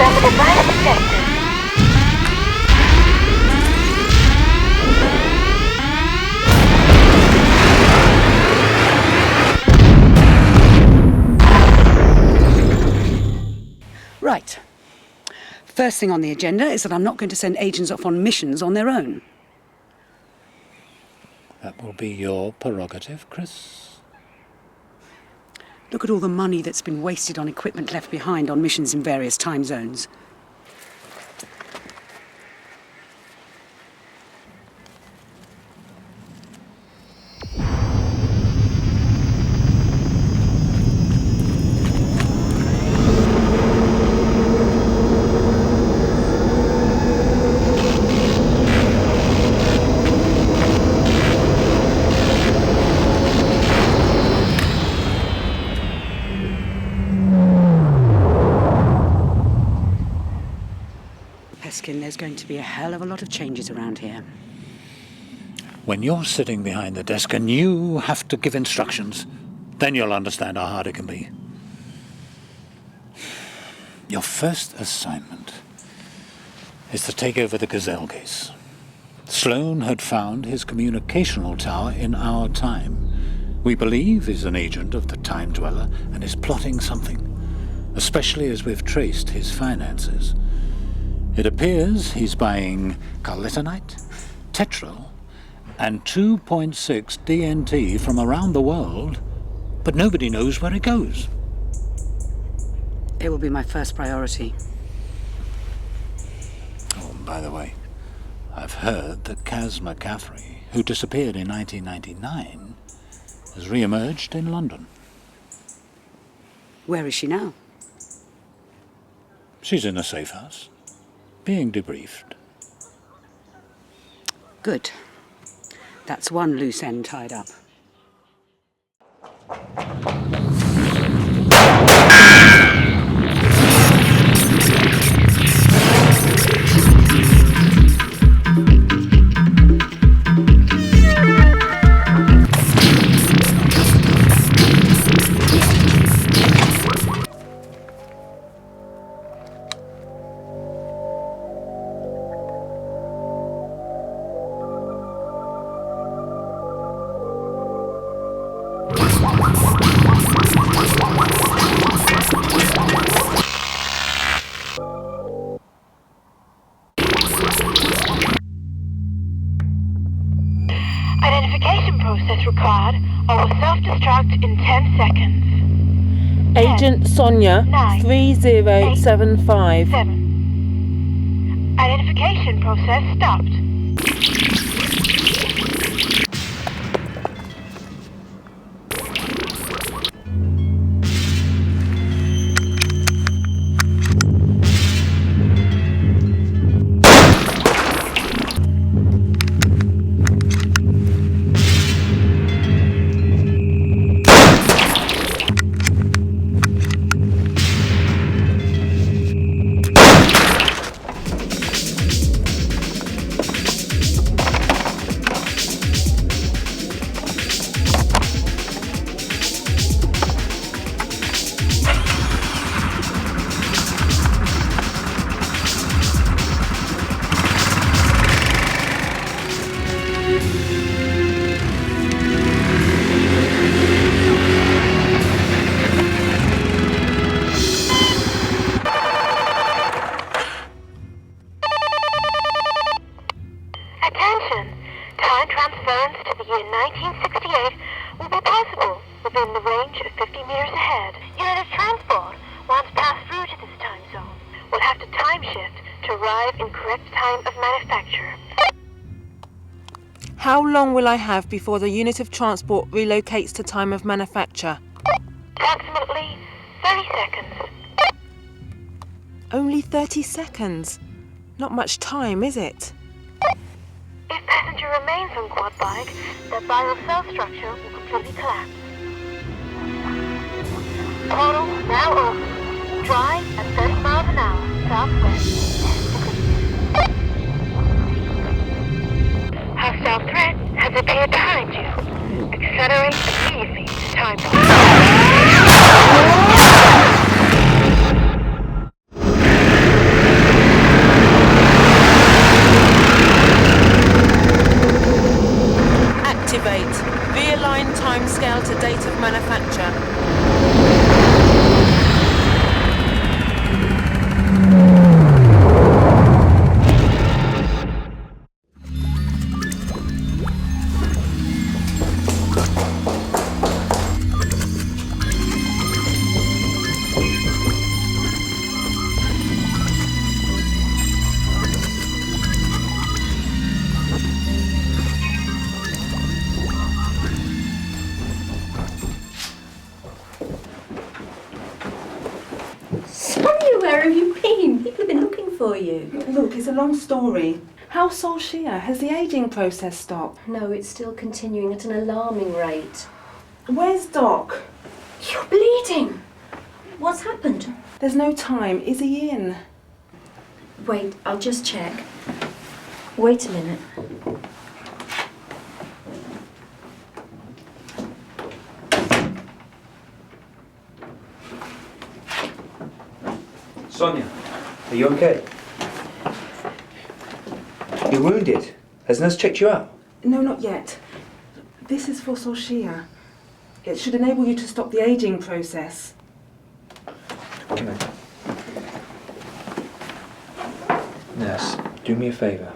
Affirmative right detected. Right. First thing on the agenda is that I'm not going to send agents off on missions on their own. That will be your prerogative, Chris. Look at all the money that's been wasted on equipment left behind on missions in various time zones. There's going to be a hell of a lot of changes around here. When you're sitting behind the desk and you have to give instructions, then you'll understand how hard it can be. Your first assignment is to take over the Gazelle case. Sloan had found his communicational tower in our time. We believe he's an agent of the Timedweller and is plotting something, especially as we've traced his finances. It appears he's buying carlitonite, tetrol, and 2.6 DNT from around the world, but nobody knows where it goes. It will be my first priority. Oh, by the way, I've heard that Kaz McCaffrey, who disappeared in 1999, has re-emerged in London. Where is she now? She's in a safe house, being debriefed. Good. That's one loose end tied up. Identification process required or will self-destruct in 10 seconds. Agent Sonia, 3075. 7. Identification process stopped. Attention! Time transference to the year 1968 will be possible within the range of 50 meters ahead. Unit of transport, once passed through to this time zone, will have to time shift to arrive in correct time of manufacture. How long will I have before the unit of transport relocates to time of manufacture? Approximately 30 seconds. Only 30 seconds? Not much time, is it? If passenger remains on quad bike, the viral cell structure will completely collapse. Portal now open. Drive at 30 miles an hour, southwest. Hostile threat has appeared behind you. Accelerate immediately to time. scale to date of manufacture. Sonia, where have you been? People have been looking for you. Look, it's a long story. How Sonia? Has the ageing process stopped? No, it's still continuing at an alarming rate. Where's Doc? You're bleeding. What's happened? There's no time. Is he in? Wait, I'll just check. Wait a minute. Sonia, are you okay? You're wounded. Has nurse checked you out? No, not yet. This is for Sonia. It should enable you to stop the ageing process. Come in. Nurse, do me a favour.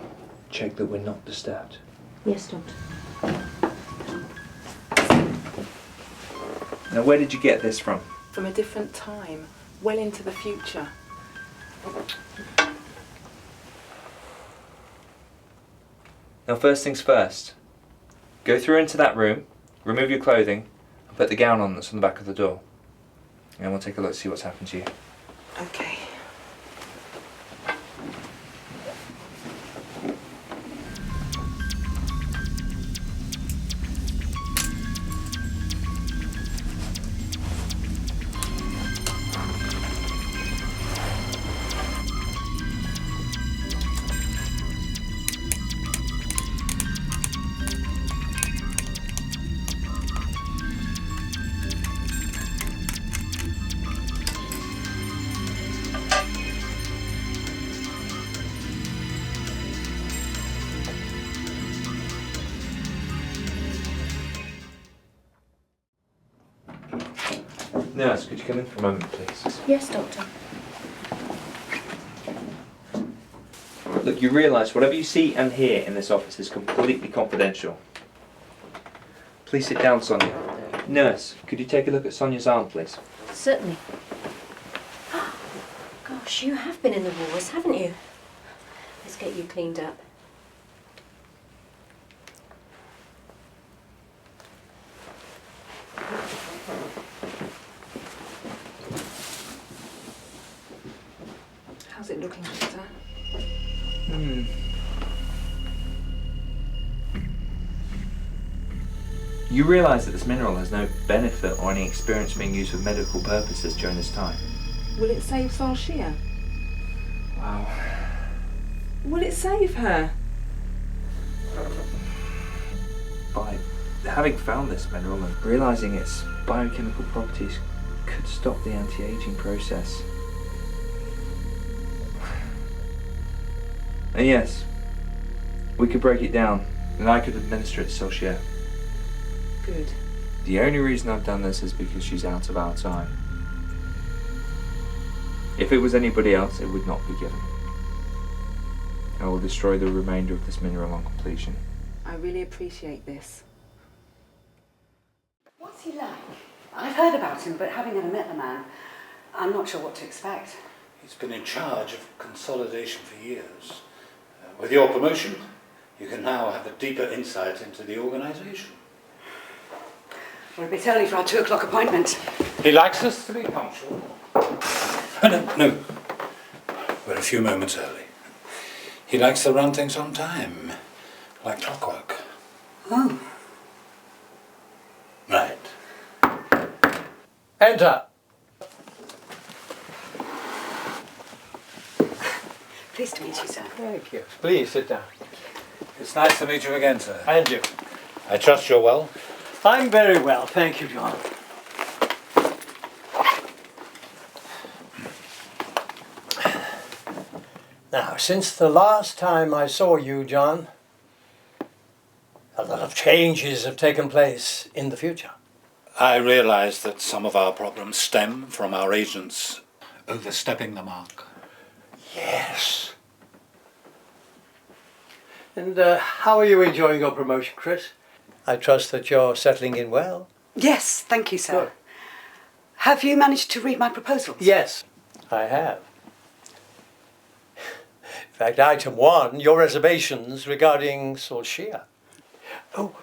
Check that we're not disturbed. Yes, doctor. Now, where did you get this from? From a different time, well into the future. Now, first things first. Go through into that room, remove your clothing, and put the gown on that's on the back of the door. And we'll take a look to see what's happened to you. Okay. Nurse, could you come in for a moment, please? Yes, doctor. Look, you realise whatever you see and hear in this office is completely confidential. Please sit down, Sonia. Nurse, could you take a look at Sonia's arm, please? Certainly. Gosh, you have been in the wars, haven't you? Let's get you cleaned up. How's it looking, doctor? You realise that this mineral has no benefit or any experience being used for medical purposes during this time? Will it save Sonia? Wow. Will it save her? By having found this mineral and realising its biochemical properties could stop the anti-aging process. And yes, we could break it down and I could administer it to Sonia. Good. The only reason I've done this is because she's out of our time. If it was anybody else, it would not be given. I will destroy the remainder of this mineral on completion. I really appreciate this. What's he like? I've heard about him, but having never met the man, I'm not sure what to expect. He's been in charge of consolidation for years. With your promotion, you can now have a deeper insight into the organisation. We're a bit early for our 2 o'clock appointment. He likes us to be punctual. Oh, no. We're a few moments early. He likes to run things on time, like clockwork. Oh. Right. Enter. Pleased to meet you, sir. Thank you. Please sit down. It's nice to meet you again, sir. And you. I trust you're well. I'm very well, thank you, John. Now, since the last time I saw you, John, a lot of changes have taken place in the future. I realize that some of our problems stem from our agents overstepping the mark. Yes. And how are you enjoying your promotion, Chris? I trust that you're settling in well. Yes, thank you, sir. Good. Have you managed to read my proposals? Yes, I have. In fact, item 1, your reservations regarding Sonia. Oh,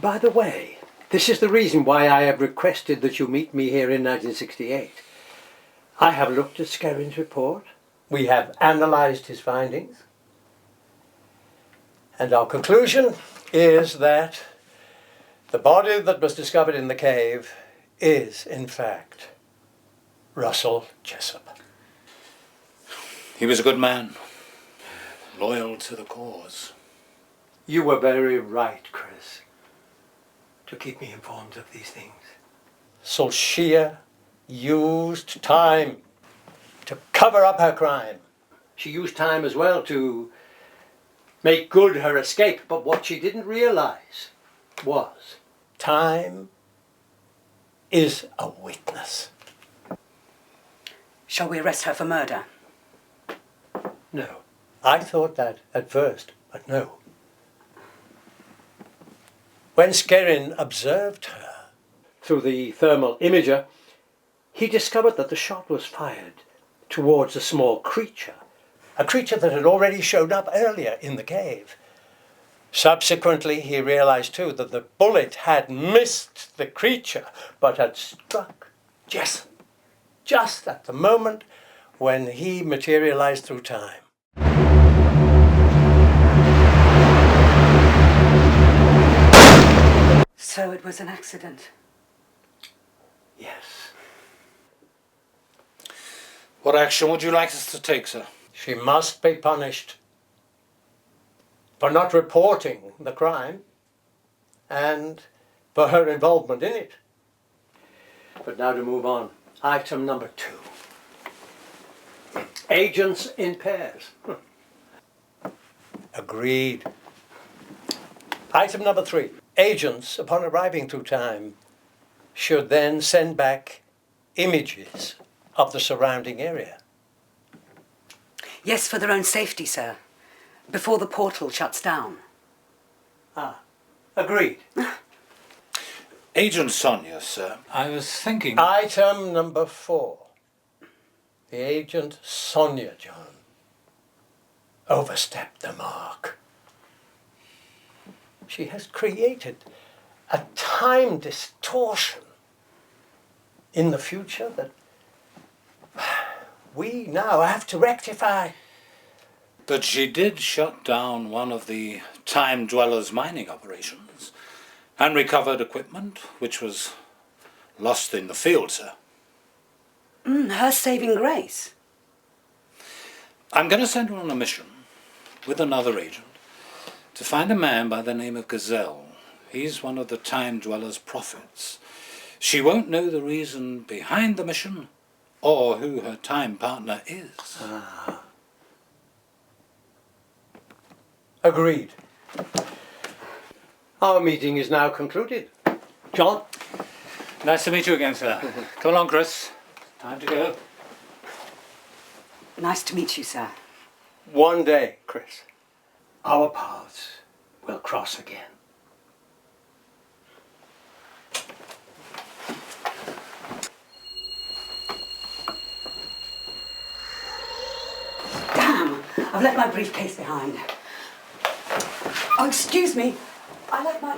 by the way, this is the reason why I have requested that you meet me here in 1968. I have looked at Skerin's report. We have analysed his findings. And our conclusion is that the body that was discovered in the cave is, in fact, Russell Jessup. He was a good man, loyal to the cause. You were very right, Chris, to keep me informed of these things. Sonia used time to cover up her crime. She used time as well to make good her escape, but what she didn't realize was time is a witness. Shall we arrest her for murder? No. I thought that at first, but no. When Skerin observed her through the thermal imager, he discovered that the shot was fired towards a small creature, a creature that had already showed up earlier in the cave. Subsequently, he realized too that the bullet had missed the creature, but had struck Jessup just at the moment when he materialized through time. So it was an accident. Yes. What action would you like us to take, sir? She must be punished for not reporting the crime and for her involvement in it. But now to move on. Item number 2. Agents in pairs. Agreed. Item number 3. Agents, upon arriving through time, should then send back images of the surrounding area. Yes, for their own safety, sir. Before the portal shuts down. Agreed. Agent Sonia, sir. I was thinking... Item number 4. The agent Sonia, John, overstepped the mark. She has created a time distortion in the future that we now have to rectify. But she did shut down one of the Timedweller's mining operations and recovered equipment which was lost in the field, sir. Her saving grace. I'm going to send her on a mission with another agent to find a man by the name of Gazelle. He's one of the Timedweller's prophets. She won't know the reason behind the mission or who her time partner is. Agreed. Our meeting is now concluded. John? Nice to meet you again, sir. Come along, Chris. Time to go. Nice to meet you, sir. One day, Chris, our paths will cross again. Damn! I've left my briefcase behind. Oh, excuse me. I left my...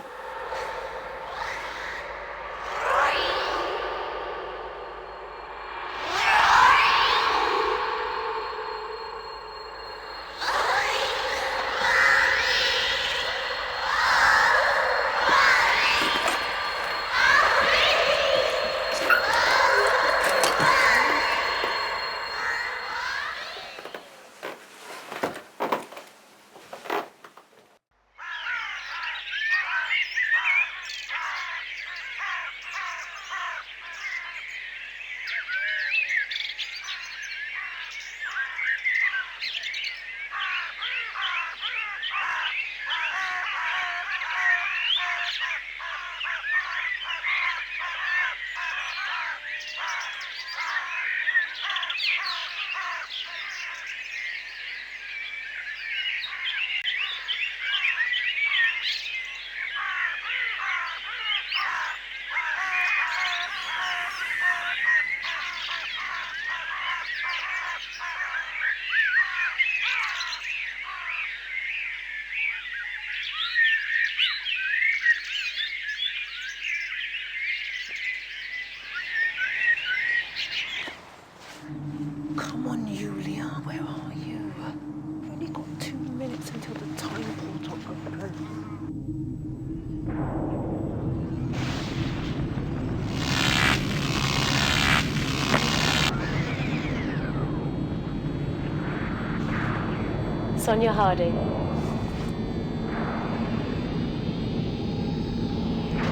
Sonia Harding.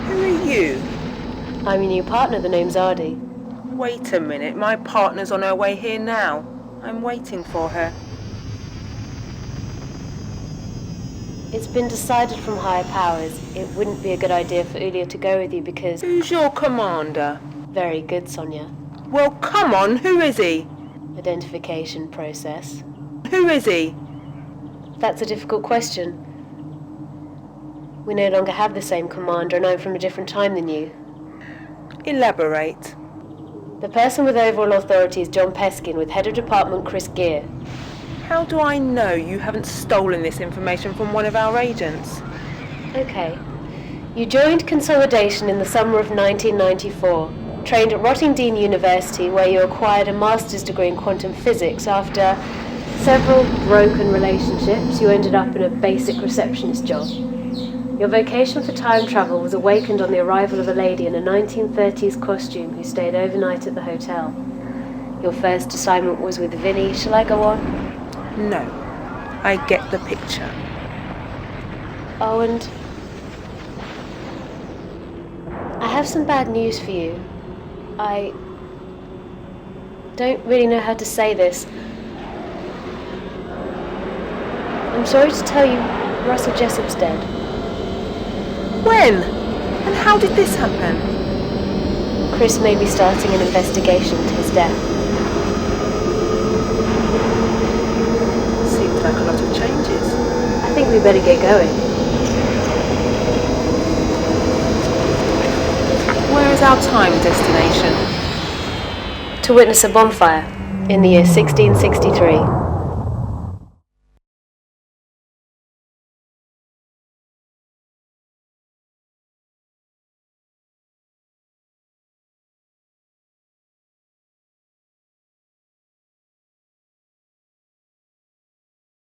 Who are you? I'm your new partner, the name's Ardy. Wait a minute, my partner's on her way here now. I'm waiting for her. It's been decided from higher powers it wouldn't be a good idea for Ulia to go with you because... Who's your commander? Very good, Sonia. Well, come on, who is he? Identification process. Who is he? That's a difficult question. We no longer have the same commander and I'm from a different time than you. Elaborate. The person with overall authority is John Peskin with Head of Department Chris Gear. How do I know you haven't stolen this information from one of our agents? Okay. You joined Consolidation in the summer of 1994, trained at Rottingdean University where you acquired a master's degree in quantum physics. After several broken relationships, you ended up in a basic receptionist job. Your vocation for time travel was awakened on the arrival of a lady in a 1930s costume who stayed overnight at the hotel. Your first assignment was with Vinny. Shall I go on? No, I get the picture. Oh, and I have some bad news for you. I don't really know how to say this. I'm sorry to tell you, Russell Jessup's dead. When? And how did this happen? Chris may be starting an investigation into his death. Seems like a lot of changes. I think we better get going. Where is our time destination? To witness a bonfire in the year 1663.